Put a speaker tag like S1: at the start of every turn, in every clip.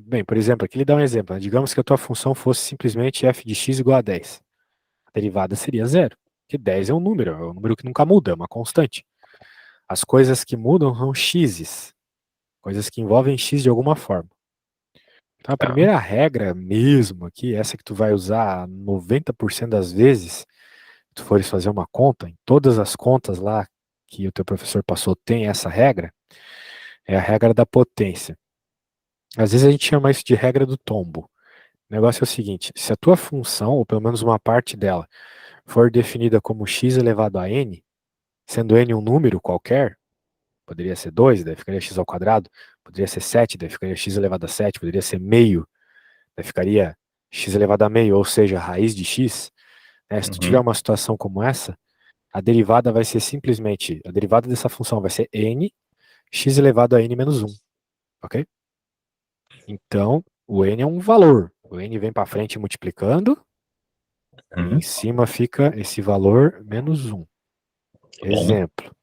S1: Bem, por exemplo, aqui ele dá um exemplo, né? Digamos que a tua função fosse simplesmente f de x igual a 10. A derivada seria zero, porque 10 é um número que nunca muda, é uma constante. As coisas que mudam são x's, coisas que envolvem x de alguma forma. Então a
S2: Tá.
S1: primeira regra mesmo aqui, essa que tu vai usar 90% das vezes, se tu fores fazer uma conta, em todas as contas lá que o teu professor passou tem essa regra, é a regra da potência. Às vezes a gente chama isso de regra do tombo. O negócio é o seguinte, se a tua função, ou pelo menos uma parte dela, for definida como x elevado a n, sendo n um número qualquer, poderia ser 2, daí ficaria x ao quadrado, poderia ser 7, daí ficaria x elevado a 7, poderia ser meio, daí ficaria x elevado a meio, ou seja, a raiz de x, né? Se tu tiver
S2: Uhum.
S1: uma situação como essa, a derivada vai ser simplesmente, a derivada dessa função vai ser n, x elevado a n menos 1, ok? Então, o n é um valor, o n vem para frente multiplicando, e em
S2: Uhum.
S1: cima fica esse valor menos 1.
S2: Tá bom.
S1: Exemplo,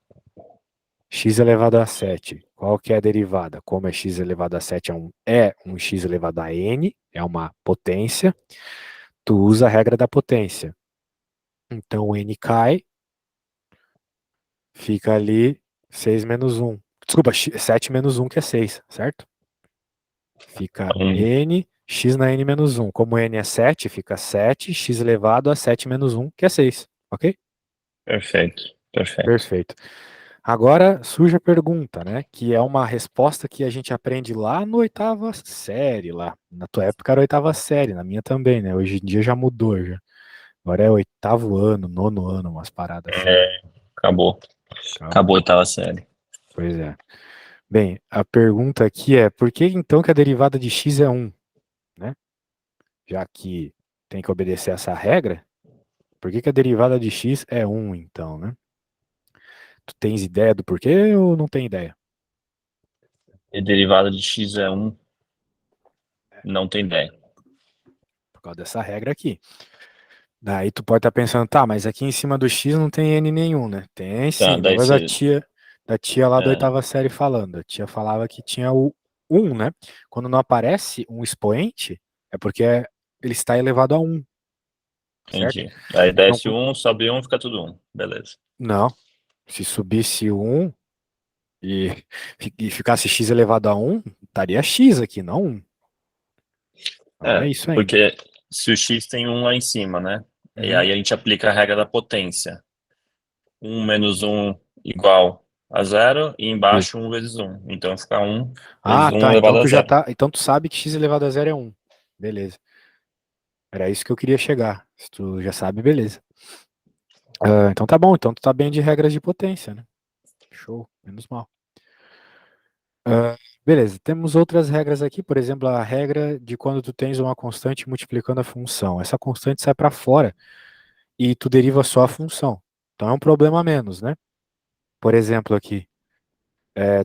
S1: x elevado a 7. Qual que é a derivada? Como é x elevado a 7 é um x elevado a n, é uma potência, tu usa a regra da potência. Então o n cai, fica ali 6 menos 1. Desculpa, 7 menos 1 que é 6, certo? Fica
S2: Então,
S1: n, x na n menos 1. Como n é 7, fica 7, x elevado a 7 menos 1, que é 6, ok?
S2: perfeito. Perfeito.
S1: Perfeito. Agora surge a pergunta, né? Que é uma resposta que a gente aprende lá no oitava série, lá. Na tua época era oitava série, na minha também, né? Hoje em dia já mudou, já. Agora é oitavo ano, nono ano, umas paradas assim.
S2: É, acabou. Acabou a
S1: Acabou.
S2: oitava série.
S1: Pois é. Bem, a pergunta aqui é, por que então que a derivada de x é um, né? Já que tem que obedecer essa regra, por que que a derivada de x é um, então, né? Tu tens ideia do porquê ou não tem ideia?
S2: E derivada de x é um, não tem ideia.
S1: Por causa dessa regra aqui. Daí tu pode estar pensando, tá, mas aqui em cima do X não tem N nenhum, né? Tem
S2: Tá,
S1: sim,
S2: daí
S1: lembra
S2: você.
S1: da tia lá da
S2: É,
S1: oitava série falando. A tia falava que tinha o um, né? Quando não aparece um expoente, é porque ele está elevado a um, certo?
S2: entendi. Aí
S1: Então,
S2: desce um, sobe um, fica tudo um. Beleza.
S1: não, se subisse um e, e ficasse X elevado a um, estaria X aqui, não um. Não é
S2: É,
S1: isso ainda.
S2: porque se o x tem um lá em cima, né? E
S1: Uhum.
S2: aí a gente aplica a regra da potência. Um menos um igual a zero e
S1: Isso.
S2: embaixo um vezes um. Então fica um vezes
S1: Ah,
S2: um
S1: tá. Então
S2: elevado a
S1: tu já
S2: zero.
S1: tá. Então tu sabe que X elevado a zero é um. Beleza. Era isso que eu queria chegar. Se tu já sabe, beleza. Ah, então tá bom, então tu tá bem de regras de potência, né? Show, menos mal. Ah, beleza, temos outras regras aqui, por exemplo, a regra de quando tu tens uma constante multiplicando a função. Essa constante sai para fora e tu deriva só a função. Então é um problema a menos, né? Por exemplo, aqui,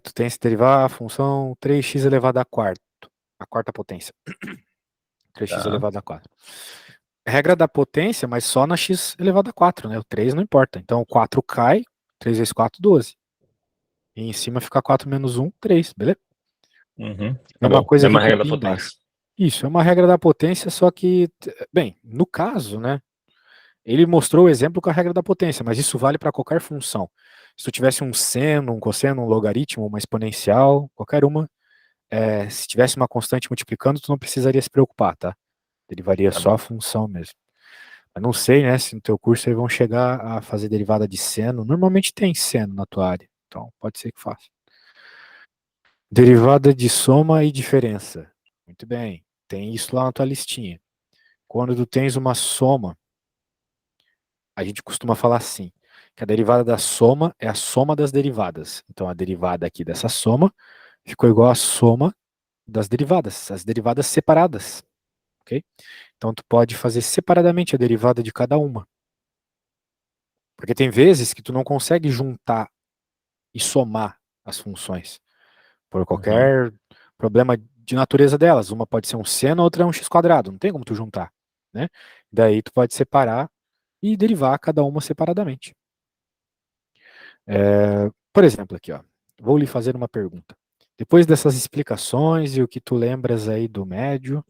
S1: tu tens que derivar a função 3x elevado a quarta potência. 3x
S2: Tá.
S1: elevado a 4. Regra da potência, mas só na x elevado a 4, né? O 3 não importa. Então o 4 cai, 3 vezes 4, 12. E em cima fica 4 menos 1, 3, beleza?
S2: Uhum. Tá
S1: Mesma
S2: bom.
S1: coisa aqui
S2: Mesma
S1: com
S2: regra da
S1: π embaixo.
S2: potência.
S1: Isso, é uma regra da potência, só que, bem, no caso, né, ele mostrou o exemplo com a regra da potência, mas isso vale para qualquer função. Se tu tivesse um seno, um cosseno, um logaritmo, uma exponencial, qualquer uma, se tivesse uma constante multiplicando, tu não precisaria se preocupar, tá? Derivaria
S2: Tá
S1: só a
S2: bom.
S1: função mesmo. Eu não sei, né, se no teu curso eles vão chegar a fazer derivada de seno. Normalmente tem seno na tua área, então pode ser que faça. Derivada de soma e diferença. Muito bem, tem isso lá na tua listinha. Quando tu tens uma soma, a gente costuma falar assim, que a derivada da soma é a soma das derivadas. Então a derivada aqui dessa soma ficou igual à soma das derivadas, as derivadas separadas, ok? Então tu pode fazer separadamente a derivada de cada uma. Porque tem vezes que tu não consegue juntar e somar as funções, por
S2: Uhum.
S1: qualquer problema de natureza delas. Uma pode ser um seno, a outra é um x quadrado, não tem como tu juntar, né? Daí tu pode separar e derivar cada uma separadamente. Por exemplo, aqui, ó, vou lhe fazer uma pergunta. Depois dessas explicações e o que tu lembras aí do médio,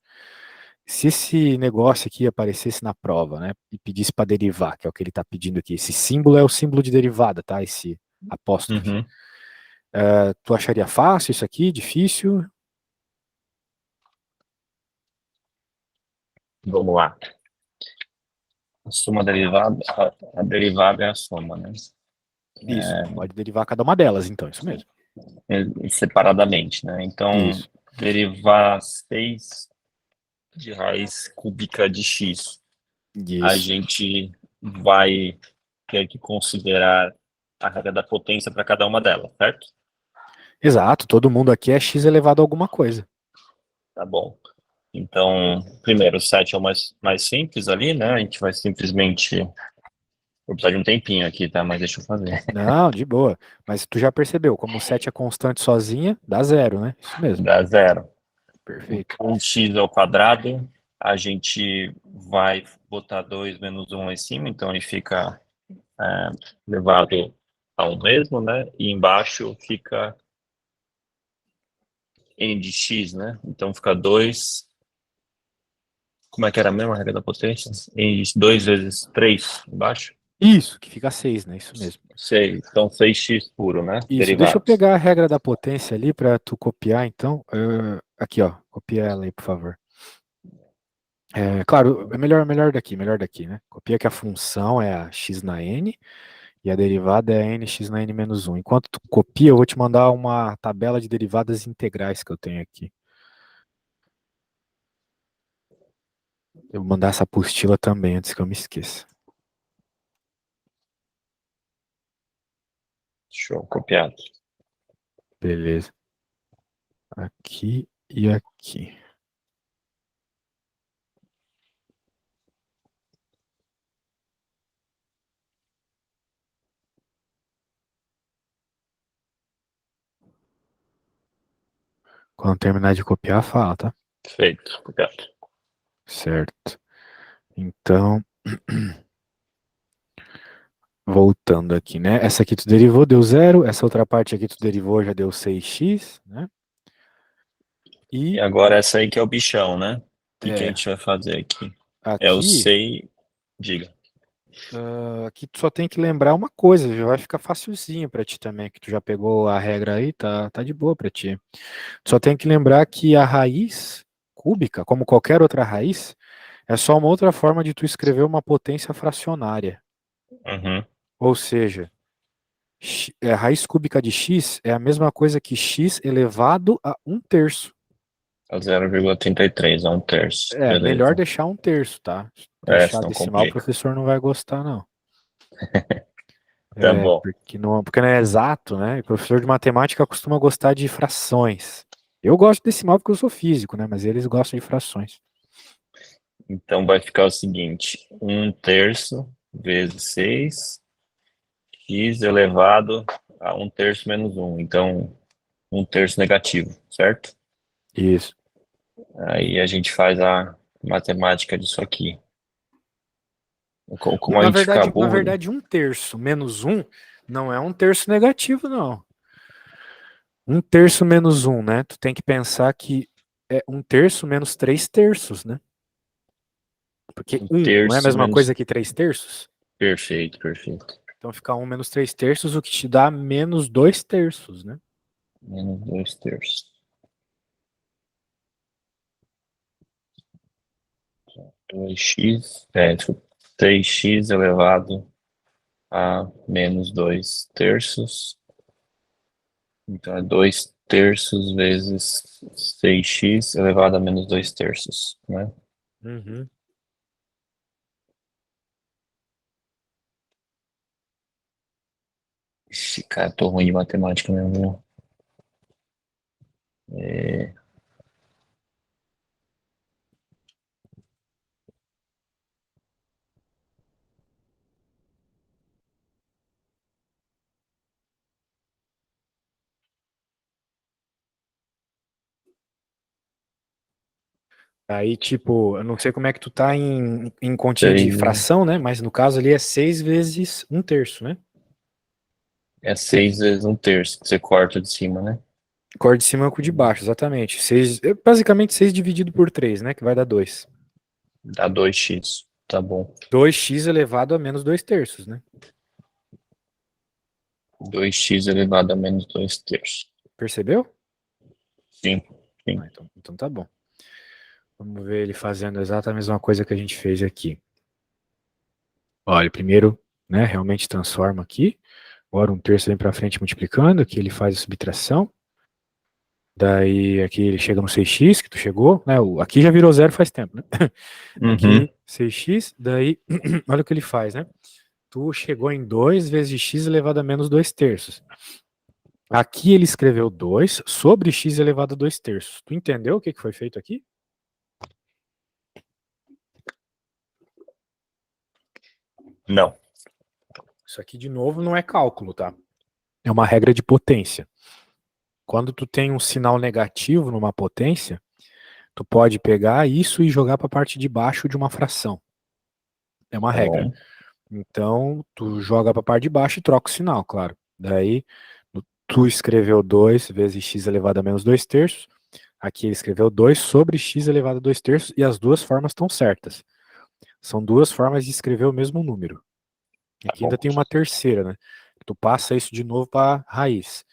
S1: se esse negócio aqui aparecesse na prova, né, e pedisse para derivar, que é o que ele está pedindo aqui, esse símbolo é o símbolo de derivada, tá? Esse apóstrofe.
S2: Uhum.
S1: Tu acharia fácil isso aqui? Difícil?
S2: Vamos lá. A soma derivada, a derivada é a soma, né?
S1: Isso. Pode derivar cada uma delas, então, isso mesmo.
S2: Separadamente, né? Então,
S1: Isso.
S2: derivar 6 de raiz cúbica de x, a
S1: Isso.
S2: gente vai ter que considerar a regra da potência para cada uma delas, certo?
S1: Exato. Todo mundo aqui é x elevado a alguma coisa.
S2: Tá bom. Então, primeiro, o 7 é o mais simples ali, né? A gente vai simplesmente. Vou precisar de um tempinho aqui, tá? Mas deixa eu fazer.
S1: Não, de boa. Mas tu já percebeu, como o 7 é constante sozinha, dá zero, né? Isso mesmo.
S2: Dá zero.
S1: Perfeito.
S2: Um x ao quadrado, a gente vai botar 2 menos um lá em cima, então ele fica elevado a um mesmo, né? E embaixo fica n de x, né? Então fica 2. Como é que era a mesma regra da potência? N de 2 vezes 3 embaixo?
S1: Isso, que fica 6, né? Isso mesmo.
S2: Sei. Então 6x puro, né?
S1: Isso, deixa eu
S2: Derivado.
S1: pegar a regra da potência ali para tu copiar, então. Aqui, ó, copia ela aí, por favor. Claro, melhor daqui, né? Copia que a função é a x na n e a derivada é a nx na n menos 1. Enquanto tu copia, eu vou te mandar uma tabela de derivadas integrais que eu tenho aqui. Eu vou mandar essa apostila também, antes que eu me esqueça.
S2: Show, copiado.
S1: Beleza. Aqui e aqui. Quando terminar de copiar, fala, tá?
S2: Feito, copiado.
S1: Certo. Então, voltando aqui, né? Essa aqui tu derivou, deu zero. Essa outra parte aqui tu derivou, já deu 6x, né?
S2: E
S1: E
S2: agora essa aí que é o bichão, né? O que a
S1: é,
S2: gente vai fazer aqui? É o
S1: aqui,
S2: 6. Diga.
S1: aqui tu só tem que lembrar uma coisa, já vai ficar facilzinho pra ti também, que tu já pegou a regra aí, tá de boa pra ti. Tu só tem que lembrar que a raiz cúbica, como qualquer outra raiz, é só uma outra forma de tu escrever uma potência fracionária.
S2: Uhum.
S1: Ou seja, a raiz cúbica de x é a mesma coisa que x elevado a um terço.
S2: A 0,33 é um terço.
S1: É, melhor
S2: Beleza.
S1: deixar um terço, tá? Se deixar
S2: Senão
S1: decimal, o
S2: complica.
S1: professor não vai gostar, não.
S2: Tá bom.
S1: Porque não é exato, né? E o professor de matemática costuma gostar de frações. Eu gosto de decimal porque eu sou físico, né? Mas eles gostam de frações.
S2: Então vai ficar o seguinte: um terço vezes 6, x elevado a um terço menos um. Então, um terço negativo, certo?
S1: Isso.
S2: Aí a gente faz a matemática disso aqui. Como a
S1: Na
S2: gente fica
S1: verdade,
S2: burro,
S1: um terço menos um não é um terço negativo, não. Um terço menos um, né? Tu tem que pensar que é um terço menos três terços, né? Porque
S2: um
S1: um não é a
S2: terço
S1: mesma
S2: menos.
S1: coisa que três terços?
S2: Perfeito, perfeito.
S1: Então fica um menos três terços, o que te dá menos dois terços, né?
S2: Menos 2 terços. 2x, 6x elevado a menos 2 terços. Então é 2 terços vezes 6x elevado a menos 2 terços, né?
S1: Uhum.
S2: Ixi, cara, tô ruim de matemática mesmo. É,
S1: Aí, tipo, eu não sei como é que tu tá em continha de
S2: 6,
S1: fração, né? Mas no caso ali é 6 vezes um terço, né?
S2: é 6 vezes um terço, que você corta de cima, né?
S1: Cor de cima com o de baixo, exatamente. Basicamente 6 dividido por 3, né? Que vai dar 2.
S2: Dá 2x. Tá bom.
S1: 2x elevado a menos 2 terços, né?
S2: 2x elevado a menos 2 terços.
S1: Percebeu?
S2: Sim, sim.
S1: Ah, então tá bom. Vamos ver ele fazendo exatamente a mesma coisa que a gente fez aqui. Olha, primeiro, né, realmente transforma aqui. Agora um terço vem para frente multiplicando, aqui ele faz a subtração. Daí aqui ele chega no 6x, que tu chegou, né? Aqui já virou zero faz tempo, né?
S2: Uhum.
S1: Aqui 6x, daí olha o que ele faz, né? Tu chegou em 2 vezes x elevado a menos 2 terços. Aqui ele escreveu 2 sobre x elevado a 2 terços. Tu entendeu o que foi feito aqui?
S2: Não.
S1: Isso aqui, de novo, não é cálculo, tá? É uma regra de potência. Quando tu tem um sinal negativo numa potência, tu pode pegar isso e jogar para a parte de baixo de uma fração. É uma
S2: Tá
S1: regra.
S2: bom.
S1: Então, tu joga para a parte de baixo e troca o sinal, claro. Daí, tu escreveu 2 vezes x elevado a menos 2 terços. Aqui ele escreveu 2 sobre x elevado a 2 terços e as duas formas estão certas. São duas formas de escrever o mesmo número.
S2: Tá
S1: Aqui ainda
S2: bom.
S1: tem uma terceira, né? Tu passa isso de novo para raiz,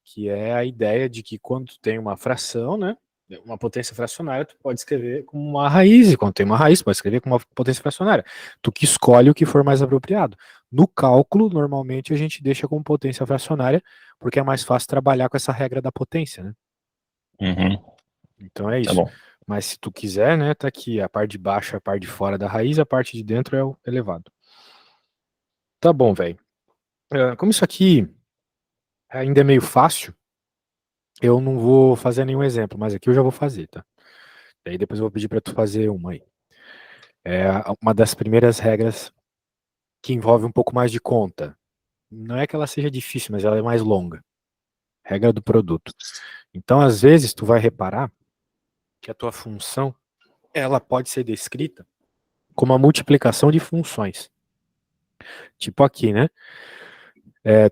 S1: que é a ideia de que quando tu tem uma fração, né? Uma potência fracionária, tu pode escrever como uma raiz, e quando tem uma raiz, tu pode escrever como uma potência fracionária. Tu que escolhe o que for mais apropriado. No cálculo, normalmente a gente deixa como potência fracionária, porque é mais fácil trabalhar com essa regra da potência, né?
S2: Uhum.
S1: Então é
S2: Tá
S1: isso.
S2: bom.
S1: Mas se tu quiser, né, tá aqui a parte de baixo, a parte de fora da raiz, a parte de dentro é o elevado. Tá bom, velho. Como isso aqui ainda é meio fácil, eu não vou fazer nenhum exemplo, mas aqui eu já vou fazer, tá? Daí depois eu vou pedir para tu fazer uma aí. É uma das primeiras regras que envolve um pouco mais de conta. Não é que ela seja difícil, mas ela é mais longa. Regra do produto. Então, às vezes, tu vai reparar que a tua função, ela pode ser descrita como a multiplicação de funções. Tipo aqui, né?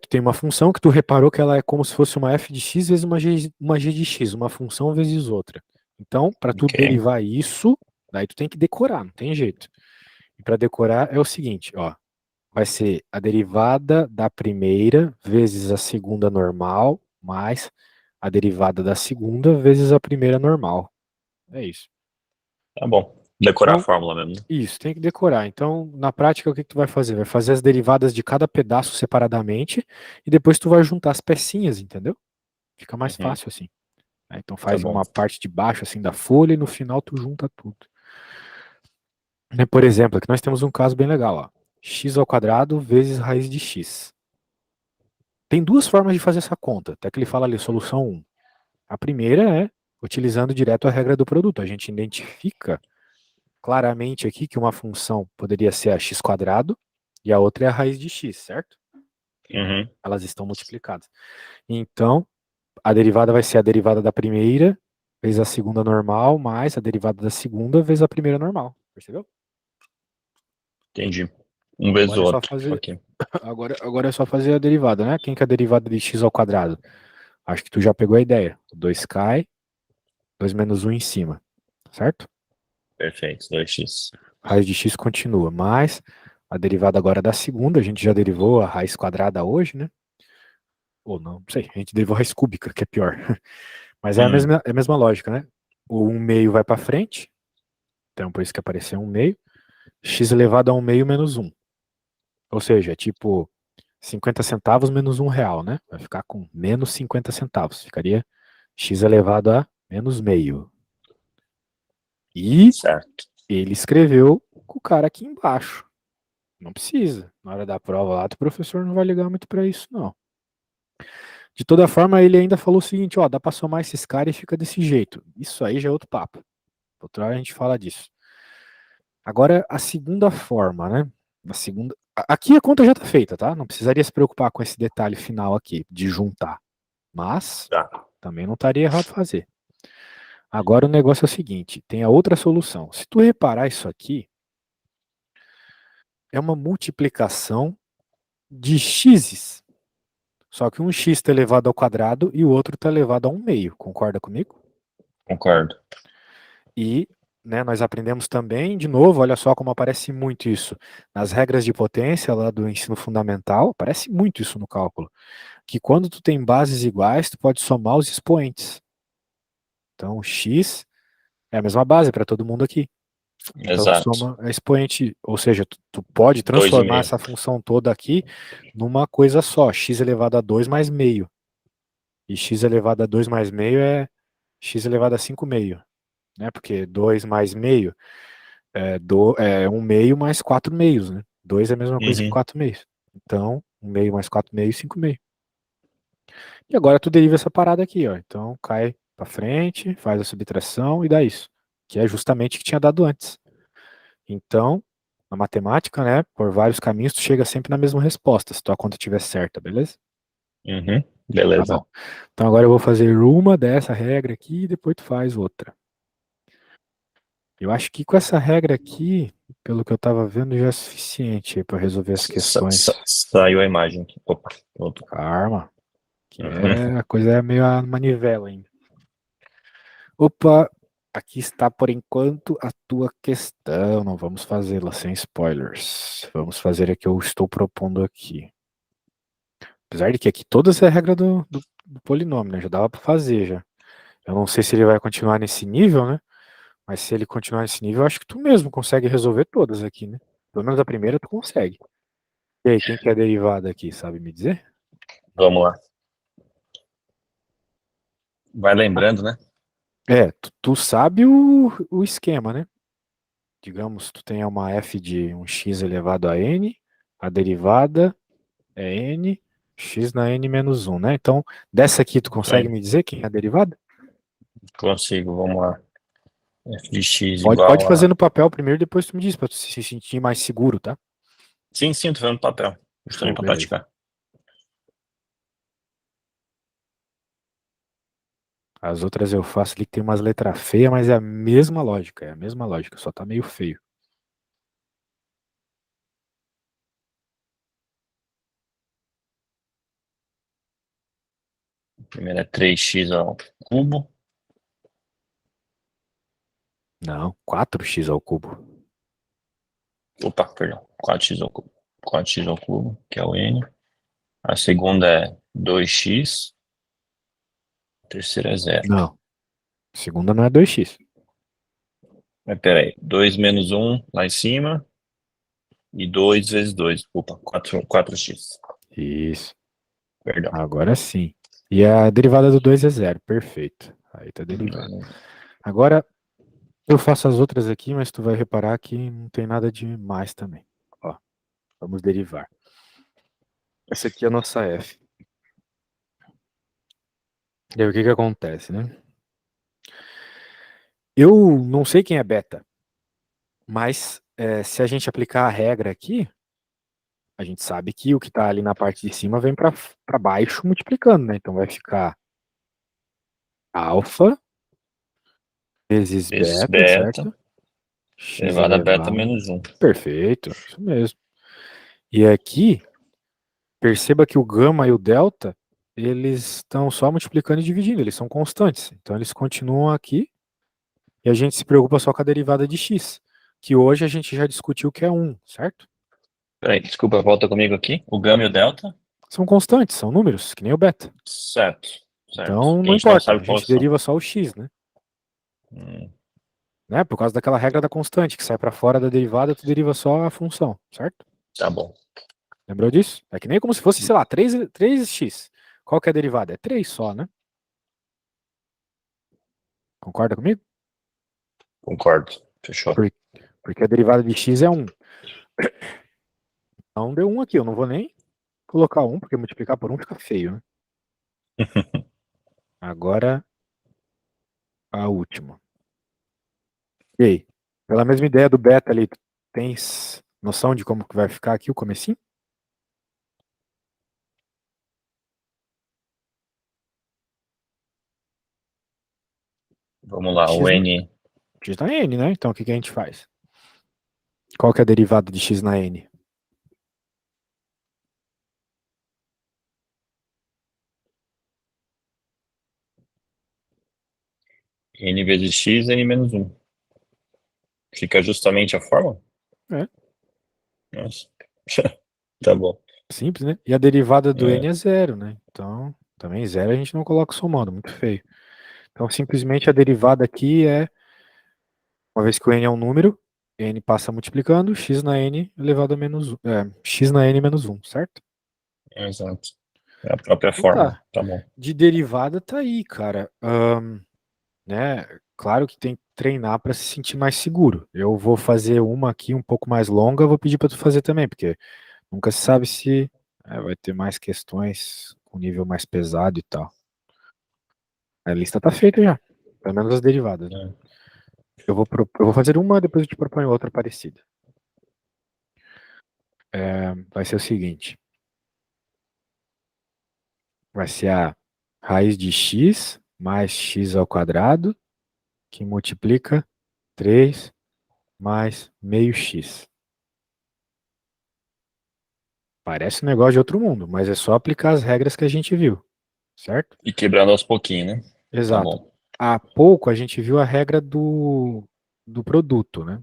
S1: Tu tem uma função que tu reparou que ela é como se fosse uma f de x vezes uma g de x, uma função vezes outra. Então, para tu
S2: Ok.
S1: derivar isso, daí tu tem que decorar, não tem jeito. E para decorar é o seguinte, ó, vai ser a derivada da primeira vezes a segunda normal, mais a derivada da segunda vezes a primeira normal. É isso.
S2: Tá bom. Decorar a
S1: Então,
S2: fórmula mesmo, né?
S1: isso, tem que decorar. Então, na prática, o que que tu vai fazer? Vai fazer as derivadas de cada pedaço separadamente e depois tu vai juntar as pecinhas, entendeu? Fica mais
S2: Uhum.
S1: fácil assim. Então
S2: Tá
S1: faz
S2: bom.
S1: uma parte de baixo assim da folha e no final tu junta tudo. Por exemplo, aqui nós temos um caso bem legal, ó. X ao quadrado vezes raiz de x. Tem duas formas de fazer essa conta, até que ele fala ali, solução um. A primeira é utilizando direto a regra do produto. A gente identifica claramente aqui que uma função poderia ser a x quadrado e a outra é a raiz de x, certo?
S2: Uhum.
S1: Elas estão multiplicadas. Então, a derivada vai ser a derivada da primeira vezes a segunda normal, mais a derivada da segunda vezes a primeira normal. Percebeu?
S2: Entendi. Um vezes
S1: Agora
S2: o
S1: é só
S2: outro.
S1: fazer,
S2: Ok.
S1: agora é só fazer a derivada, né? Quem que é a derivada de x ao quadrado? Acho que tu já pegou a ideia. 2 cai, 2 menos um em cima, certo?
S2: Perfeito. 2x.
S1: Raiz de x continua, mas a derivada agora da segunda, a gente já derivou a raiz quadrada hoje, né? Ou não sei, a gente derivou a raiz cúbica, que é pior. Mas
S2: Hum.
S1: é a mesma lógica, né? O 1 meio vai para frente, então por isso que apareceu 1 meio. X elevado a 1 meio menos um. Ou seja, é tipo 50 centavos menos R$ 1, né? Vai ficar com menos 50 centavos. Ficaria x elevado a menos meio. E
S2: Certo.
S1: ele escreveu com o cara aqui embaixo. Não precisa. Na hora da prova lá, o professor não vai ligar muito para isso, não. De toda forma, ele ainda falou o seguinte, ó, dá para somar esses caras e fica desse jeito. Isso aí já é outro papo. Outra hora a gente fala disso. Agora, a segunda forma, né? A segunda... Aqui a conta já está feita, tá? Não precisaria se preocupar com esse detalhe final aqui, de juntar. Mas,
S2: Tá.
S1: também não estaria errado fazer. Agora o negócio é o seguinte, tem a outra solução. Se tu reparar isso aqui, é uma multiplicação de x's. Só que um x está elevado ao quadrado e o outro está elevado a 1/2. Concorda comigo?
S2: Concordo.
S1: E, né, nós aprendemos também, de novo, olha só como aparece muito isso. Nas regras de potência lá do ensino fundamental, aparece muito isso no cálculo. Que quando tu tem bases iguais, tu pode somar os expoentes. Então, x é a mesma base para todo mundo aqui. Então,
S2: Exato.
S1: soma é expoente, ou seja, tu pode
S2: Dois e
S1: transformar
S2: meio.
S1: essa função toda aqui numa coisa só, x elevado a 2 mais meio. E x elevado a 2 mais meio é x elevado a 5 meio, né? Porque 2 mais meio é 1 meio mais 4 meios, né? 2 é a mesma coisa que
S2: Uhum.
S1: 4 meios. Então, 1 meio mais 4 meios, 5 meio. E agora tu deriva essa parada aqui, ó. Então, cai para frente, faz a subtração e dá isso. Que é justamente o que tinha dado antes. Então, na matemática, né, por vários caminhos, tu chega sempre na mesma resposta, se tua conta estiver certa, beleza?
S2: Uhum.
S1: Tá
S2: Beleza.
S1: bom. Então agora eu vou fazer uma dessa regra aqui e depois tu faz outra. Eu acho que com essa regra aqui, pelo que eu tava vendo, já é suficiente para resolver as questões.
S2: Saiu a imagem aqui. Opa, pronto.
S1: Calma, que
S2: Uhum.
S1: a coisa é meio a manivela ainda. Opa, aqui está por enquanto a tua questão. Não vamos fazê-la sem spoilers. Vamos fazer a que eu estou propondo aqui. Apesar de que aqui todas é a regra do polinômio, né? Já dava para fazer já. Eu não sei se ele vai continuar nesse nível, né? Mas se ele continuar nesse nível, eu acho que tu mesmo consegue resolver todas aqui, né? Pelo menos a primeira tu consegue. E aí, quem que é a derivada aqui, sabe me dizer?
S2: Vamos lá. Vai lembrando, né?
S1: Tu sabe o esquema, né? Digamos, tu tenha uma f de um x elevado a n, a derivada é n, x na n menos 1, né? Então, dessa aqui tu consegue
S2: Bem,
S1: me dizer quem é a derivada?
S2: consigo, vamos lá. F de x
S1: Pode
S2: igual
S1: fazer
S2: a.
S1: no papel primeiro, depois tu me diz, pra tu se sentir mais seguro, tá?
S2: Sim, sim, tô vendo papel.
S1: Show,
S2: Justamente para
S1: beleza.
S2: praticar.
S1: As outras eu faço ali que tem umas letras feias, mas é a mesma lógica, só tá meio feio.
S2: Primeiro é 3x ao cubo.
S1: Não, 4x².
S2: Opa, perdão. 4x ao cubo. 4x ao cubo, que é o n. A segunda é 2x. A terceira é zero.
S1: Não, segunda não é 2x.
S2: Mas peraí. 2 menos 1 lá em cima. E 2 vezes 2. Opa, 4x.
S1: Isso,
S2: Perdão.
S1: agora sim. E a derivada do 2 é zero, perfeito. Aí tá derivado. Agora eu faço as outras aqui, mas tu vai reparar que não tem nada de mais também. Ó, vamos derivar. Essa aqui é a nossa f. E aí o que que acontece, né? Eu não sei quem é beta, mas se a gente aplicar a regra aqui, a gente sabe que o que está ali na parte de cima vem para baixo multiplicando, né? Então vai ficar alfa vezes
S2: Vezes
S1: beta,
S2: beta.
S1: certo? X
S2: Elevado a beta
S1: elevado.
S2: menos 1.
S1: Perfeito, isso mesmo. E aqui, perceba que o gama e o delta, eles estão só multiplicando e dividindo, eles são constantes. Então eles continuam aqui e a gente se preocupa só com a derivada de x, que hoje a gente já discutiu que é 1, certo?
S2: Peraí, desculpa, volta comigo aqui. O gama e o delta.
S1: São constantes, são números, que nem o beta.
S2: Certo, certo.
S1: Então
S2: E a
S1: não
S2: gente não
S1: importa,
S2: sabe
S1: a
S2: qual
S1: gente
S2: são.
S1: deriva só o x, né?
S2: Hum,
S1: Né? Por causa daquela regra da constante, que sai para fora da derivada, tu deriva só a função, certo?
S2: tá bom.
S1: Lembrou disso? É que nem como se fosse, sei lá, 3x. Qual que é a derivada? É 3 só, né? Concorda comigo?
S2: Concordo. Fechou.
S1: Por- Porque a derivada de x é 1. Então deu 1 aqui, eu não vou nem colocar 1, porque multiplicar por 1 fica feio, né? Agora, a última. E aí? Pela mesma ideia do beta ali, tu tens noção de como que vai ficar aqui o comecinho?
S2: Vamos lá, o
S1: X,
S2: n.
S1: x na n, né? Então o que que a gente faz? Qual que é a derivada de x na n?
S2: N vezes x, n menos 1. Fica justamente a fórmula?
S1: É,
S2: Nossa. Tá bom.
S1: simples, né? E a derivada do n
S2: É,
S1: é zero, né? Então, também zero a gente não coloca somando, muito feio. Então, simplesmente a derivada aqui é, uma vez que o n é um número, n passa multiplicando, x na n elevado a menos 1, x na n menos 1, certo?
S2: exato. É a própria
S1: Então
S2: fórmula.
S1: tá.
S2: Tá bom.
S1: De derivada tá aí, cara. Né? Claro que tem que treinar para se sentir mais seguro. Eu vou fazer uma aqui um pouco mais longa, vou pedir para tu fazer também, porque nunca se sabe se vai ter mais questões com nível mais pesado e tal. A lista tá feita já, pelo menos as derivadas, né?
S2: É.
S1: Eu vou fazer uma, depois eu te proponho outra parecida. Vai ser o seguinte: vai ser a raiz de x mais x ao quadrado, que multiplica 3 mais meio x. Parece um negócio de outro mundo, mas é só aplicar as regras que a gente viu, certo?
S2: E quebrando aos pouquinhos, né? Tá
S1: Exato.
S2: bom.
S1: Há pouco a gente viu a regra do produto, né?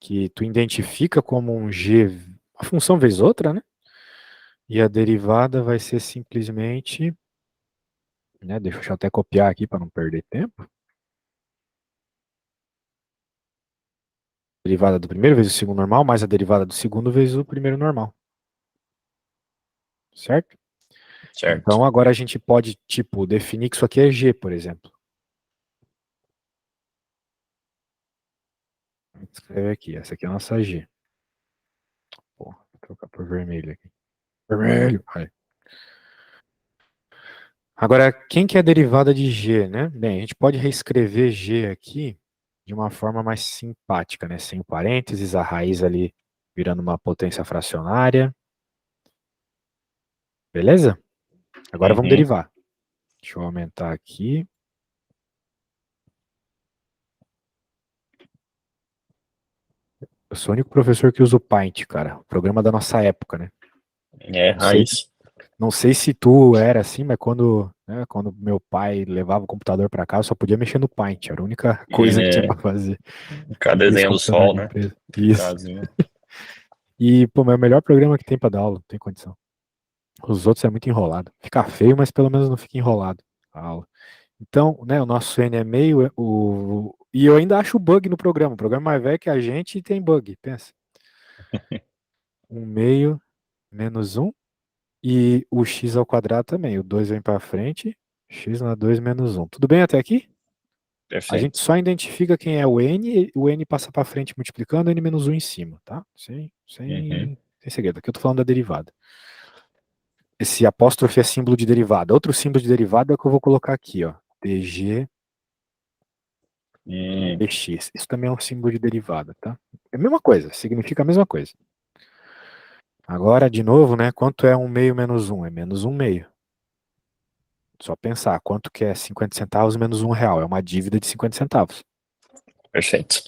S1: Que tu identifica como um g, a função vez outra, né? E a derivada vai ser simplesmente, né? Deixa eu até copiar aqui para não perder tempo. Derivada do primeiro vezes o segundo normal, mais a derivada do segundo vezes o primeiro normal. Certo?
S2: Certo.
S1: Então agora a gente pode, tipo, definir que isso aqui é g, por exemplo. Vou escrever aqui, essa aqui é a nossa g. Pô, vou trocar por vermelho aqui. Vermelho. Aí. Agora, quem que é a derivada de g, né? Bem, a gente pode reescrever g aqui de uma forma mais simpática, né? Sem o parênteses, a raiz ali virando uma potência fracionária. Beleza? Agora vamos
S2: Uhum.
S1: derivar. Deixa eu aumentar aqui. Eu sou o único professor que usa o Paint, cara. O programa da nossa época, né?
S2: É,
S1: Não sei,
S2: raiz.
S1: não sei se tu era assim, mas quando meu pai levava o computador para casa, eu só podia mexer no Paint. Era a única coisa que tinha
S2: É,
S1: para fazer.
S2: cada
S1: Aqueles
S2: desenho do
S1: computador
S2: sol,
S1: de
S2: né?
S1: empresa. Isso.
S2: Casinha.
S1: E, pô, é o melhor programa que tem pra dar aula, não tem condição. Os outros é muito enrolado. Fica feio, mas pelo menos não fica enrolado a aula. Então, né, o nosso N é meio, e eu ainda acho bug no programa. O programa é mais velho que a gente e tem bug, pensa. Um meio menos um, e o x ao quadrado também. O 2 vem pra frente, x na 2 menos um. Tudo bem até aqui? A gente
S2: Perfeito.
S1: só identifica quem é o n passa pra frente multiplicando, n menos um em cima, tá?
S2: Uhum.
S1: Sem segredo. Aqui eu tô falando da derivada. Esse apóstrofe é símbolo de derivada. Outro símbolo de derivada é o que eu vou colocar aqui, ó. dg
S2: Hum.
S1: dx. Isso também é um símbolo de derivada, tá? É a mesma coisa, significa a mesma coisa. Agora, de novo, né? Quanto é um meio menos um? É menos um meio. Só pensar, quanto que é 50 centavos menos um real? É uma dívida de 50 centavos.
S2: Perfeito.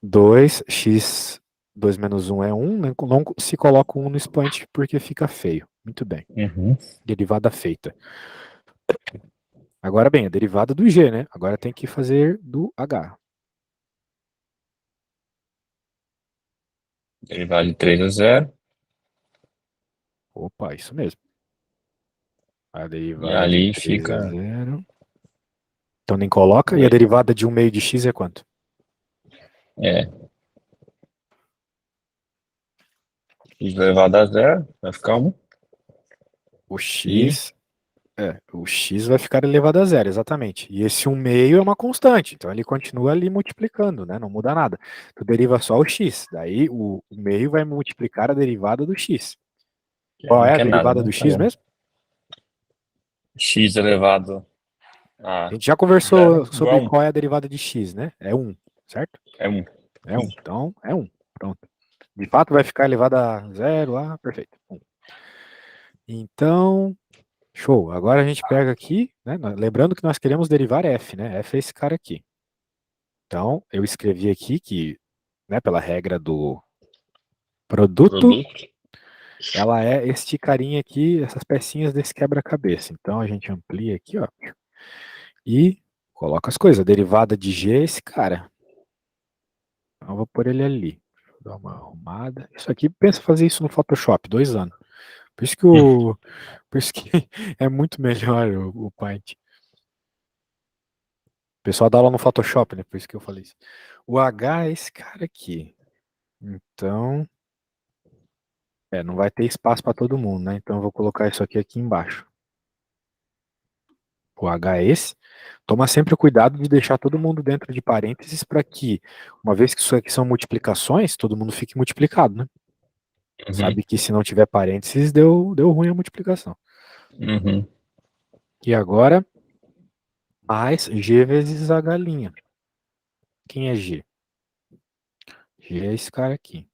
S1: 2x 2 menos um é um, né? Não se coloca um no expoente porque fica feio. Muito bem.
S2: Uhum.
S1: Derivada feita. Agora bem, a derivada do g, né? Agora tem que fazer do h.
S2: Derivada de 3 a 0.
S1: Opa, isso mesmo. A
S2: E
S1: derivada de
S2: ali
S1: 3 a
S2: fica.
S1: 0. Então nem coloca. E a
S2: Oi.
S1: derivada de um meio de x é quanto?
S2: É. X elevado a 0. Vai ficar 1.
S1: O
S2: E.
S1: x, o x vai ficar elevado a zero, exatamente. E esse um meio é uma constante, então ele continua ali multiplicando, né? Não muda nada. Tu deriva só o x, daí o meio vai multiplicar a derivada do x. Qual
S2: Não
S1: é a
S2: quer nada,
S1: derivada
S2: né?
S1: do
S2: Tá
S1: x
S2: bom.
S1: mesmo?
S2: X elevado
S1: A
S2: a
S1: gente já
S2: 0
S1: conversou
S2: igual a
S1: sobre
S2: 1.
S1: qual é a derivada de x, né? É um, certo?
S2: É 1.
S1: É um. Então, é um. Pronto. De fato, vai ficar elevado a zero lá, perfeito. Um. Então, show. Agora a gente pega aqui, né? Lembrando que nós queremos derivar f, né? F é esse cara aqui. Então, eu escrevi aqui que, né, pela regra do produto,
S2: Produto.
S1: ela é este carinha aqui, essas pecinhas desse quebra-cabeça. Então, a gente amplia aqui, ó, e Coloca as coisas. A derivada de G é esse cara. Então eu vou pôr ele ali. Deixa eu dar uma arrumada. Isso aqui, pensa fazer isso no Photoshop, 2 anos. Por isso que por isso que é muito melhor o Paint. O pessoal dá aula no Photoshop, né? Por isso que eu falei isso. O H é esse cara aqui. Então, não vai ter espaço para todo mundo, né? Então eu vou colocar isso aqui embaixo. O H é esse. Toma sempre o cuidado de deixar todo mundo dentro de parênteses para que, uma vez que isso aqui são multiplicações, todo mundo fique multiplicado, né?
S2: Uhum,
S1: Sabe que se não tiver parênteses, deu ruim a multiplicação.
S2: uhum.
S1: E agora, mais G vezes a galinha. Quem é G? G é esse cara aqui.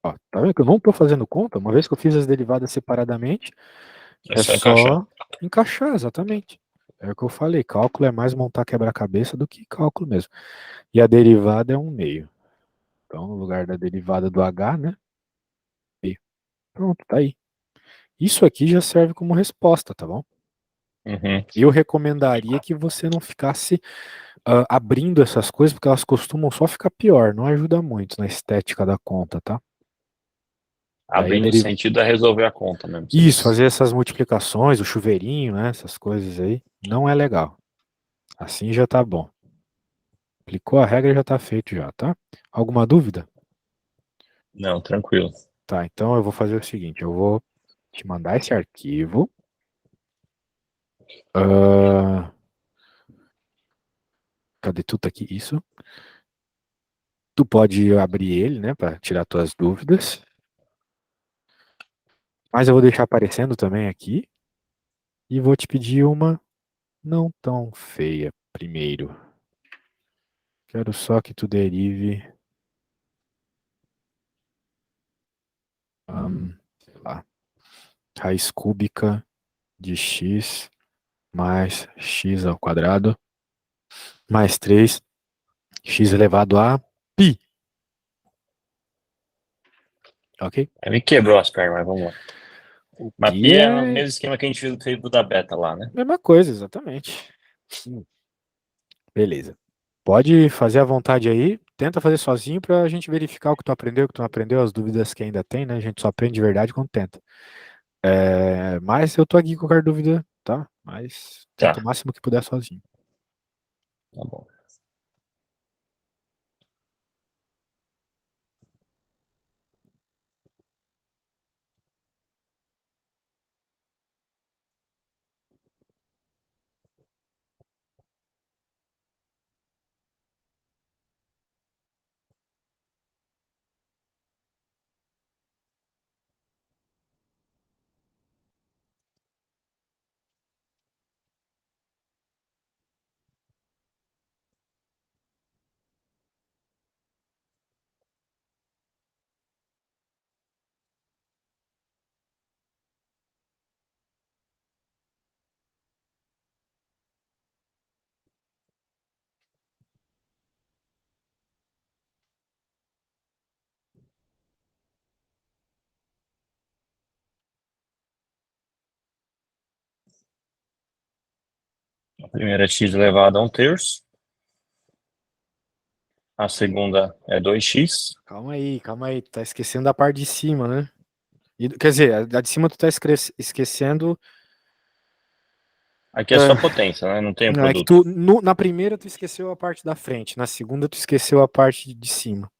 S1: Ó, tá vendo que eu não estou fazendo conta? Uma vez que eu fiz as derivadas separadamente,
S2: É
S1: é
S2: só encaixar.
S1: só encaixar, exatamente. É o que eu falei, cálculo é mais montar quebra-cabeça do que cálculo mesmo. E a derivada é 1/2. Então, no lugar da derivada do H, né? B. Pronto, tá aí. Isso aqui já serve como resposta, tá bom?
S2: Uhum.
S1: Eu recomendaria que você não ficasse abrindo essas coisas, porque elas costumam só ficar pior, não ajuda muito na estética da conta, tá? Daí
S2: Abrindo o sentido é resolver a conta mesmo, você
S1: isso,
S2: disse.
S1: fazer essas multiplicações, o chuveirinho, né? Essas coisas aí, não é legal. Assim já tá bom. Aplicou a regra, já tá feito já, tá? Alguma dúvida?
S2: Não, tranquilo.
S1: Tá, então eu vou fazer o seguinte, eu vou te mandar esse arquivo. Ah, cadê tudo aqui? Isso. Tu pode abrir ele, né, para tirar tuas dúvidas. Mas eu vou deixar aparecendo também aqui e vou te pedir uma não tão feia primeiro. Quero só que tu derive, sei lá, raiz cúbica de x mais x ao quadrado mais 3 x elevado a π. Ok?
S2: Aí me quebrou as pernas, mas vamos lá.
S1: O
S2: Mas
S1: π
S2: pi é o
S1: é
S2: mesmo esquema que a gente fez do da beta lá, né?
S1: a mesma coisa, exatamente. Beleza. Pode fazer à vontade aí. Tenta fazer sozinho para a gente verificar o que tu aprendeu, o que tu não aprendeu, as dúvidas que ainda tem, né? A gente só aprende de verdade quando tenta. Mas eu tô aqui com qualquer dúvida, tá? Mas tenta o
S2: Tá,
S1: máximo que puder sozinho.
S2: tá bom. A primeira é x elevado a 1/3. A segunda é 2x.
S1: Calma aí. Tu tá esquecendo da parte de cima, né? Quer dizer, a de cima tu tá esquecendo.
S2: Aqui é só
S1: ah,
S2: potência, né? Não tem o
S1: não, é que
S2: produto.
S1: na primeira tu esqueceu a parte da frente, na segunda tu esqueceu a parte de cima.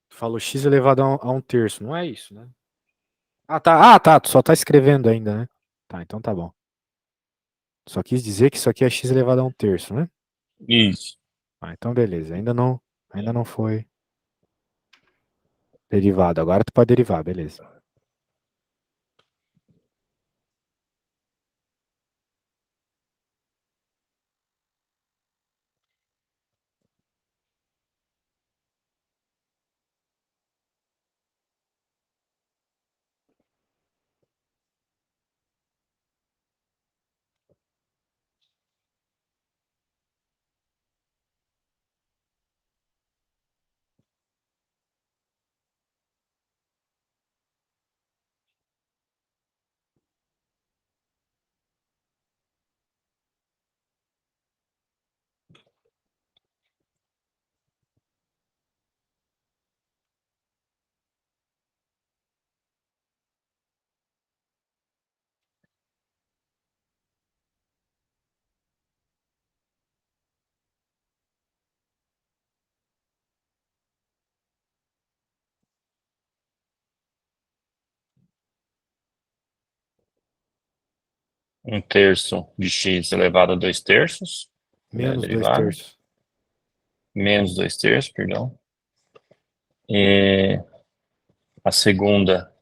S1: Tu falou x elevado a um terço, não é isso, né? Ah, tá, tu só tá escrevendo ainda, né? Tá, então tá bom. Só quis dizer que isso aqui é x elevado a um terço, né?
S2: Isso.
S1: Ah, então beleza. Ainda não foi derivado. Agora tu pode derivar, beleza.
S2: Um terço de x elevado a 2 terços.
S1: Menos dois
S2: Derivada.
S1: terços.
S2: Menos 2 terços, perdão. E a segunda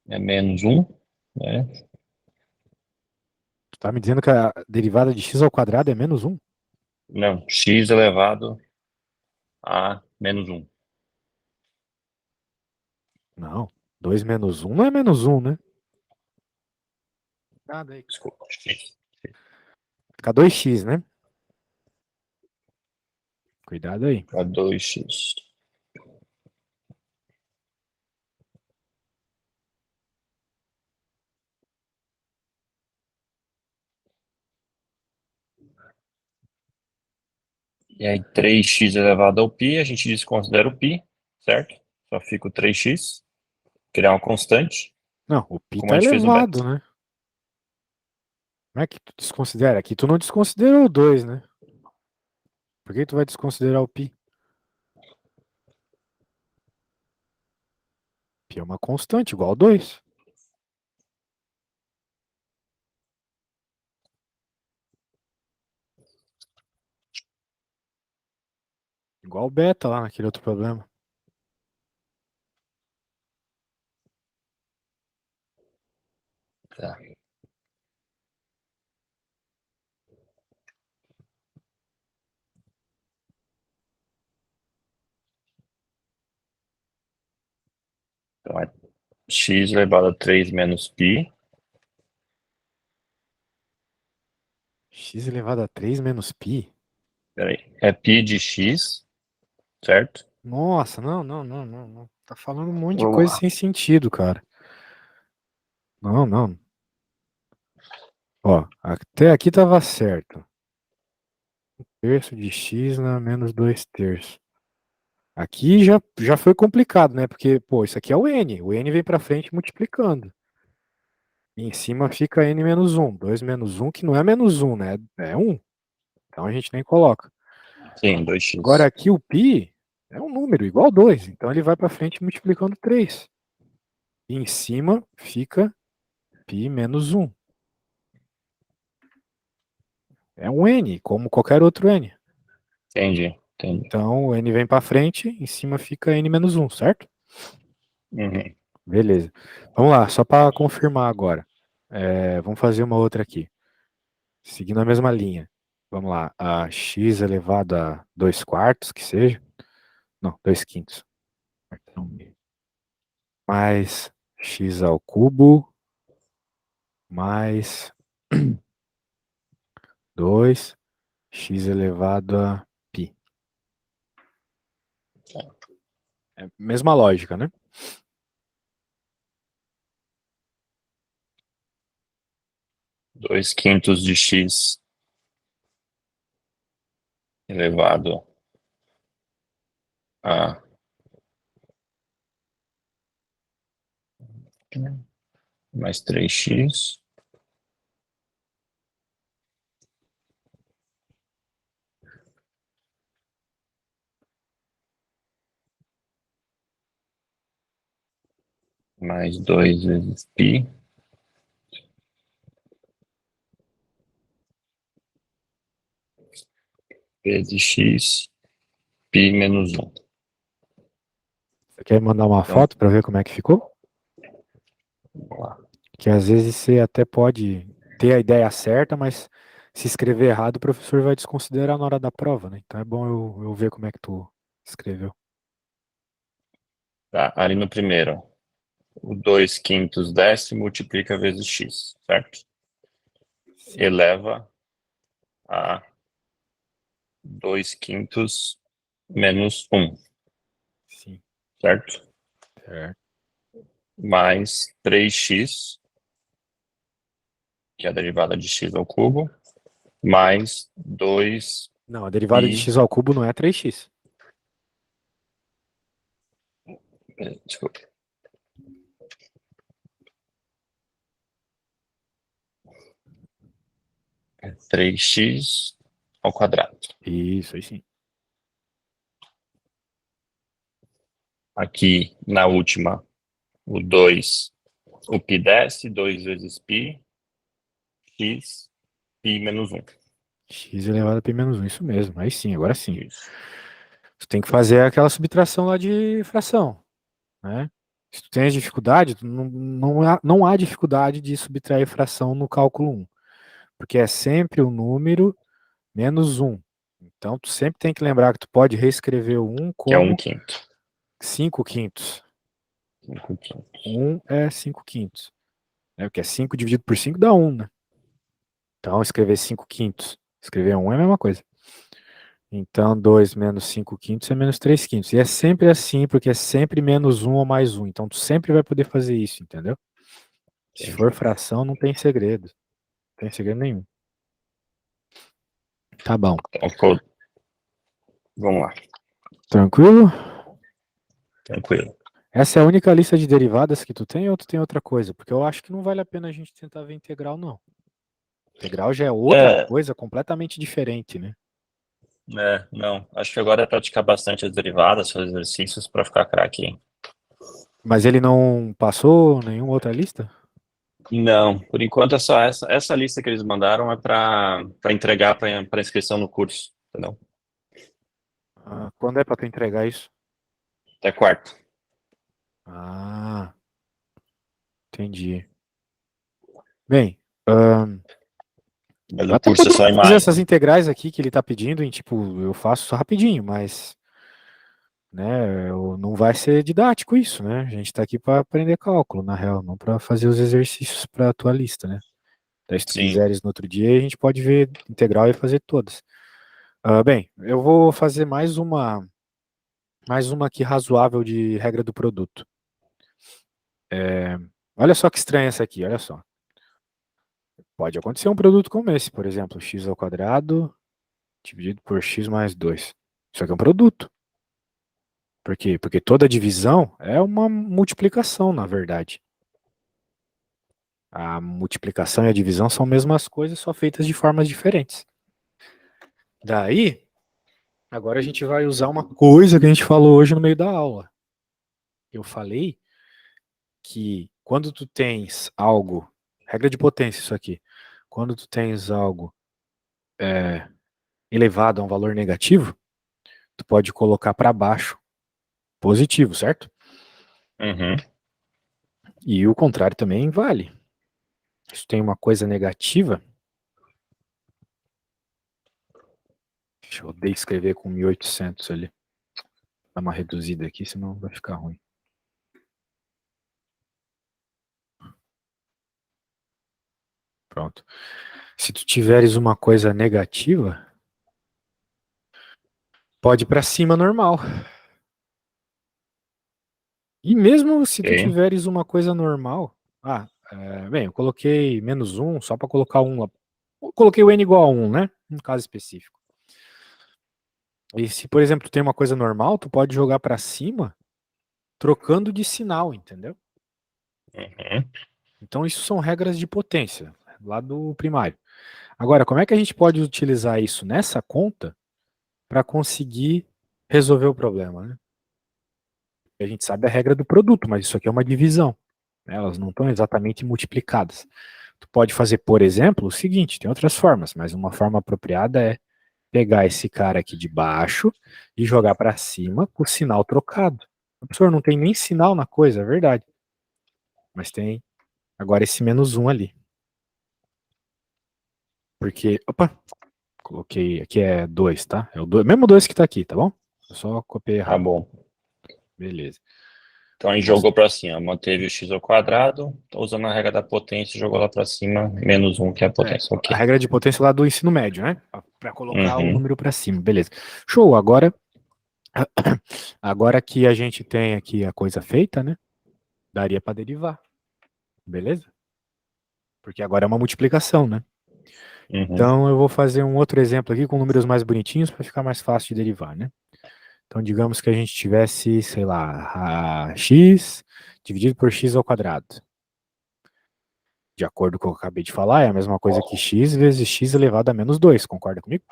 S2: é menos 1, né?
S1: Tu tá me dizendo que a derivada de x ao quadrado é menos um?
S2: Não, x elevado a menos 1.
S1: Não. 2 menos um não é menos um, né? Nada aí.
S2: Desculpa, x.
S1: Fica 2x, né? Cuidado aí.
S2: A 2x. E aí 3x elevado ao π, a gente desconsidera o π, certo? Só fica o 3x, criar uma constante,
S1: Não, o π
S2: como a
S1: tá
S2: gente fez no beta.
S1: elevado, né? Como é que tu desconsidera? Aqui tu não desconsiderou o 2, né? Por que tu vai desconsiderar o π? Π é uma constante, igual a 2. Igual o beta lá naquele outro problema.
S2: Tá. Então é x elevado a 3 menos π.
S1: X elevado a 3 menos π?
S2: Peraí, é π de x, certo?
S1: Nossa, não, não, não, não, não. Tá falando um monte de
S2: Vamos
S1: coisa
S2: lá.
S1: sem sentido, cara. Não, não. Ó, até aqui tava certo. Terço de x na menos 2 terços. Aqui já foi complicado, né? Porque, pô, isso aqui é o n. O n vem pra frente multiplicando. E em cima fica n menos um. 2 menos um, que não é menos um, né? É um. Então a gente nem coloca.
S2: Sim,
S1: Agora
S2: 2x.
S1: aqui o π é um número igual a 2. Então ele vai pra frente multiplicando 3. E em cima fica π menos um. É um n, como qualquer outro n.
S2: Entendi, entendi.
S1: Então o n vem pra frente, em cima fica n menos um, certo?
S2: Uhum.
S1: Beleza. Vamos lá, só para confirmar agora. Vamos fazer uma outra aqui. Seguindo a mesma linha. Vamos lá. A x elevado a 2 quartos, que seja. Não, 2 quintos. Mais x ao cubo. Mais 2 x elevado a π. É a mesma lógica, né?
S2: 2/5 de x elevado a mais 3x mais 2 vezes π vezes x, π menos 1.
S1: Você quer mandar uma
S2: Então,
S1: foto para ver como é que ficou?
S2: vamos lá.
S1: Que às vezes você até pode ter a ideia certa, mas se escrever errado, o professor vai desconsiderar na hora da prova, né? Então é bom eu ver como é que tu escreveu.
S2: Tá, ali no primeiro, o 2/5 desse multiplica vezes x, certo?
S1: Sim,
S2: Eleva a 2/5 menos 1,
S1: sim.
S2: certo?
S1: Certo.
S2: Mais 3x, que é a derivada de x ao cubo, mais 2
S1: Não, a derivada de
S2: π,
S1: x ao cubo não é 3x.
S2: desculpa, 3x ao quadrado.
S1: Isso, aí sim.
S2: aqui na última, o 2, o π desce, 2 vezes π, x, π menos 1.
S1: X elevado a π menos 1, isso mesmo. Aí sim, agora sim.
S2: Isso.
S1: Tu tem que fazer aquela subtração lá de fração, né? Se tu tens dificuldade, não há dificuldade de subtrair fração no cálculo 1, porque é sempre o número menos 1. Então, tu sempre tem que lembrar que tu pode reescrever o 1
S2: Que é 1
S1: como
S2: quinto.
S1: 5 quintos.
S2: 5 quintos.
S1: 1 é 5 quintos. Né? Porque é 5 dividido por 5 dá 1, né? Então, escrever 5 quintos, escrever 1 é a mesma coisa. Então, 2 menos 5 quintos é menos 3 quintos. E é sempre assim, porque é sempre menos 1 ou mais 1. Então, tu sempre vai poder fazer isso, entendeu? Se
S2: Entendi.
S1: for fração, não tem segredo. Não tem segredo nenhum. Tá bom.
S2: Então, vamos lá.
S1: Tranquilo?
S2: Tranquilo.
S1: Essa é a única lista de derivadas que tu tem ou tu tem outra coisa? Porque eu acho que não vale a pena a gente tentar ver integral, não. Integral já é outra
S2: É,
S1: coisa completamente diferente, né?
S2: não. Acho que agora é praticar bastante as derivadas, fazer exercícios para ficar craque, hein?
S1: Mas ele não passou nenhuma outra lista?
S2: Não, por enquanto é só essa lista que eles mandaram é para entregar para inscrição no curso, entendeu?
S1: Ah, quando é pra tu entregar isso?
S2: Até quarto.
S1: Ah, entendi. Bem, ahn,
S2: Mas
S1: eu
S2: o
S1: até
S2: curso é só
S1: poderia
S2: em
S1: fazer
S2: maio.
S1: essas integrais aqui que ele tá pedindo, em tipo, eu faço só rapidinho, mas, né, não vai ser didático isso, né? A gente tá aqui para aprender cálculo, na real, não para fazer os exercícios para tua lista, né? Daí, se tu
S2: Sim.
S1: quiseres no outro dia, a gente pode ver integral e fazer todas. Bem, eu vou fazer mais uma aqui razoável de regra do produto. Olha só que estranha essa aqui, olha só. Pode acontecer um produto como esse, por exemplo, x ao quadrado dividido por x mais 2. Isso aqui é um produto. Por quê? Porque toda divisão é uma multiplicação, na verdade. A multiplicação e a divisão são as mesmas coisas, só feitas de formas diferentes. Daí, agora a gente vai usar uma coisa que a gente falou hoje no meio da aula. Eu falei que quando tu tens algo, regra de potência isso aqui, quando tu tens algo elevado a um valor negativo, tu pode colocar para baixo positivo, certo?
S2: Uhum.
S1: E o contrário também vale. Se tem uma coisa negativa, deixa eu escrever com 1800 ali, dar uma reduzida aqui, senão vai ficar ruim. Pronto. Se tu tiveres uma coisa negativa, pode ir para cima normal. E mesmo se tu
S2: Ok.
S1: tiveres uma coisa normal, bem, eu coloquei menos 1 só para colocar 1 lá. Eu coloquei o n igual a 1, né? No caso específico. E se, por exemplo, tu tem uma coisa normal, tu pode jogar para cima trocando de sinal, entendeu?
S2: Uhum.
S1: Então isso são regras de potência, lá do primário. Agora, como é que a gente pode utilizar isso nessa conta para conseguir resolver o problema, né? A gente sabe a regra do produto, mas isso aqui é uma divisão, né? Elas não estão exatamente multiplicadas. Tu pode fazer, por exemplo, o seguinte, tem outras formas, mas uma forma apropriada é pegar esse cara aqui de baixo e jogar para cima com o sinal trocado. O professor não tem nem sinal na coisa, é verdade. Mas tem agora esse menos um ali. Porque, opa, coloquei, aqui é 2, tá? É o dois, mesmo 2 que tá aqui, tá bom? Eu só copiei
S2: Tá
S1: errado.
S2: bom.
S1: Beleza.
S2: Então a gente jogou para cima, manteve o x ao quadrado, usando a regra da potência, jogou lá para cima, menos 1, que é a potência.
S1: A
S2: Ok.
S1: regra de potência lá do ensino médio, né? Para colocar o
S2: Uhum.
S1: número para cima, beleza. Show, agora que a gente tem aqui a coisa feita, né? Daria para derivar, beleza? Porque agora é uma multiplicação, né?
S2: Uhum.
S1: Então eu vou fazer um outro exemplo aqui com números mais bonitinhos para ficar mais fácil de derivar, né? Então digamos que a gente tivesse, sei lá, x dividido por x ao quadrado. De acordo com o que eu acabei de falar, é a mesma coisa que x vezes x elevado a menos 2, concorda comigo?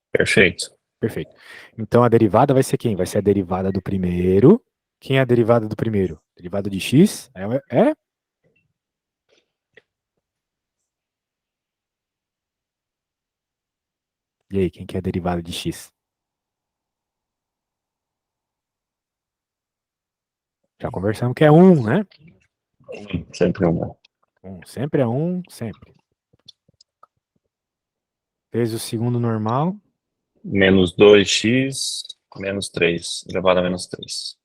S2: Perfeito.
S1: Perfeito. Então a derivada vai ser quem? Vai ser a derivada do primeiro, Quem é a derivada do primeiro? Derivada de x é? E aí, quem que é a derivada de x? Já conversamos que é 1, né?
S2: Sempre um.
S1: 1 sempre é 1, sempre. Vezes o segundo normal.
S2: Menos 2x, menos 3, elevado a menos 3.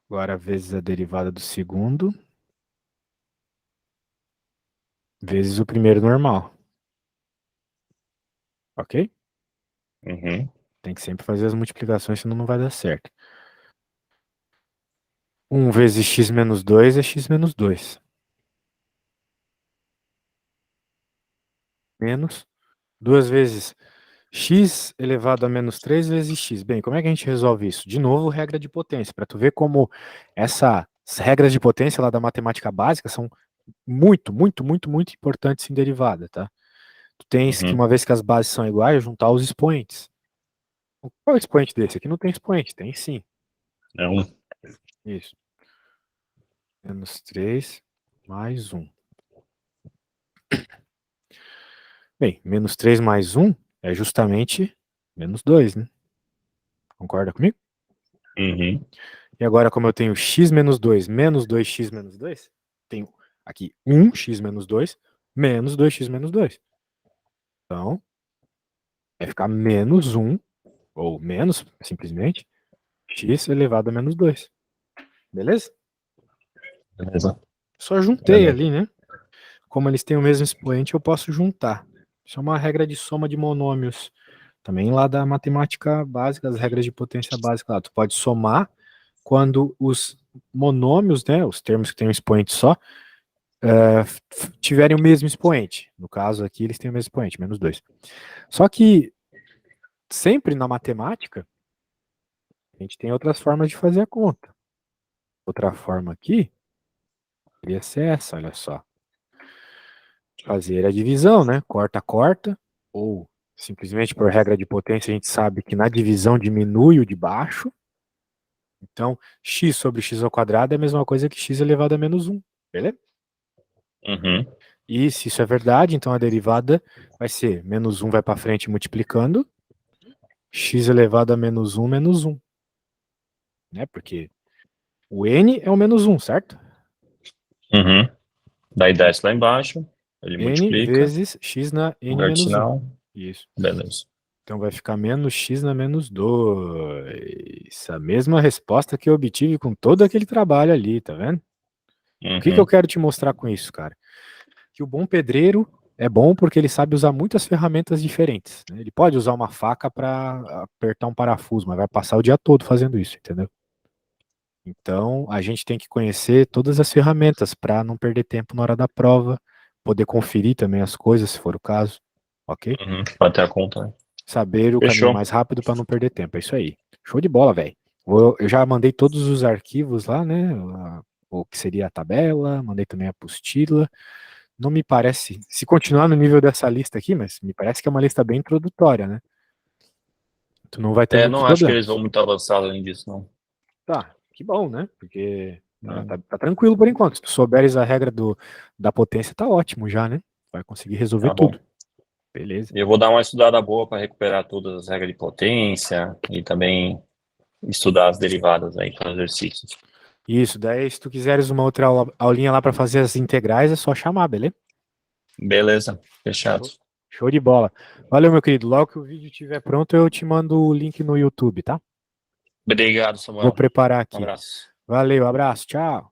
S1: Agora vezes a derivada do segundo. Vezes o primeiro normal. Ok?
S2: Uhum.
S1: Tem que sempre fazer as multiplicações, senão não vai dar certo. 1 vezes x menos 2 é x menos 2. Menos 2 vezes x elevado a menos 3 vezes x. Bem, como é que a gente resolve isso? De novo, regra de potência, para tu ver como essas regras de potência lá da matemática básica são muito, muito, muito, muito importantes em derivada, tá? Tu tens que,
S2: Uhum.
S1: uma vez que as bases são iguais, juntar os expoentes. Qual é o expoente desse? Aqui não tem expoente, tem sim.
S2: É um.
S1: Isso. Menos 3 mais 1. Bem, menos 3 mais 1 é justamente menos 2, né? Concorda comigo?
S2: Uhum.
S1: E agora, como eu tenho x menos 2 menos 2x menos 2, tenho aqui 1x menos 2 menos 2x menos 2. Então, vai ficar menos 1, ou menos, simplesmente, x elevado a menos 2. Beleza?
S2: Beleza.
S1: Só juntei
S2: Beleza.
S1: ali, né? Como eles têm o mesmo expoente, eu posso juntar. Isso é uma regra de soma de monômios. Também lá da matemática básica, as regras de potência básica lá. Tu pode somar quando os monômios, né, os termos que têm um expoente só, tiverem o mesmo expoente. No caso aqui, eles têm o mesmo expoente, menos 2. Só que sempre na matemática, a gente tem outras formas de fazer a conta. Outra forma aqui poderia ser essa, olha só. Fazer a divisão, né? Corta, corta, ou simplesmente por regra de potência, a gente sabe que na divisão diminui o de baixo. Então, x sobre x ao quadrado é a mesma coisa que x elevado a menos 1, beleza?
S2: Uhum.
S1: E se isso é verdade, então a derivada vai ser menos 1 vai para frente multiplicando, x elevado a menos 1, né? Porque o n é o menos 1, certo?
S2: Uhum. Daí
S1: Então,
S2: desce lá embaixo, ele
S1: n
S2: multiplica,
S1: vezes x na n
S2: inverte
S1: menos 1.
S2: sinal,
S1: Isso.
S2: beleza.
S1: Então vai ficar menos x na menos 2. A mesma resposta que eu obtive com todo aquele trabalho ali, tá vendo? O que eu
S2: Uhum.
S1: quero te mostrar com isso, cara? Que o bom pedreiro é bom porque ele sabe usar muitas ferramentas diferentes, né? Ele pode usar uma faca para apertar um parafuso, mas vai passar o dia todo fazendo isso, entendeu? Então a gente tem que conhecer todas as ferramentas para não perder tempo na hora da prova, poder conferir também as coisas, se for o caso, ok?
S2: Uhum. Pode ter a conta, né?
S1: Saber o caminho
S2: Fechou.
S1: mais rápido para não perder tempo, é isso aí. Show de bola, velho. Eu já mandei todos os arquivos lá, né? O que seria a tabela, mandei também a apostila. Não me parece, se continuar no nível dessa lista aqui, mas me parece que é uma lista bem introdutória, né? Tu não vai ter
S2: É,
S1: muitos
S2: não acho que eles
S1: problemas.
S2: vão muito avançado além disso, não.
S1: Tá, que bom, né? Porque
S2: É,
S1: tá tranquilo por enquanto. Se tu souberes a regra da potência, tá ótimo já, né? Vai conseguir resolver
S2: tá bom.
S1: tudo. Beleza.
S2: E eu vou dar uma estudada boa para recuperar todas as regras de potência e também estudar as derivadas aí para exercícios.
S1: Isso, daí se tu quiseres uma outra aulinha lá para fazer as integrais, é só chamar, beleza?
S2: Beleza, fechado.
S1: Show show de bola. Valeu, meu querido. Logo que o vídeo estiver pronto, eu te mando o link no YouTube, tá?
S2: Obrigado,
S1: Vou
S2: Samuel.
S1: preparar
S2: Um
S1: aqui.
S2: abraço.
S1: Valeu, abraço, tchau.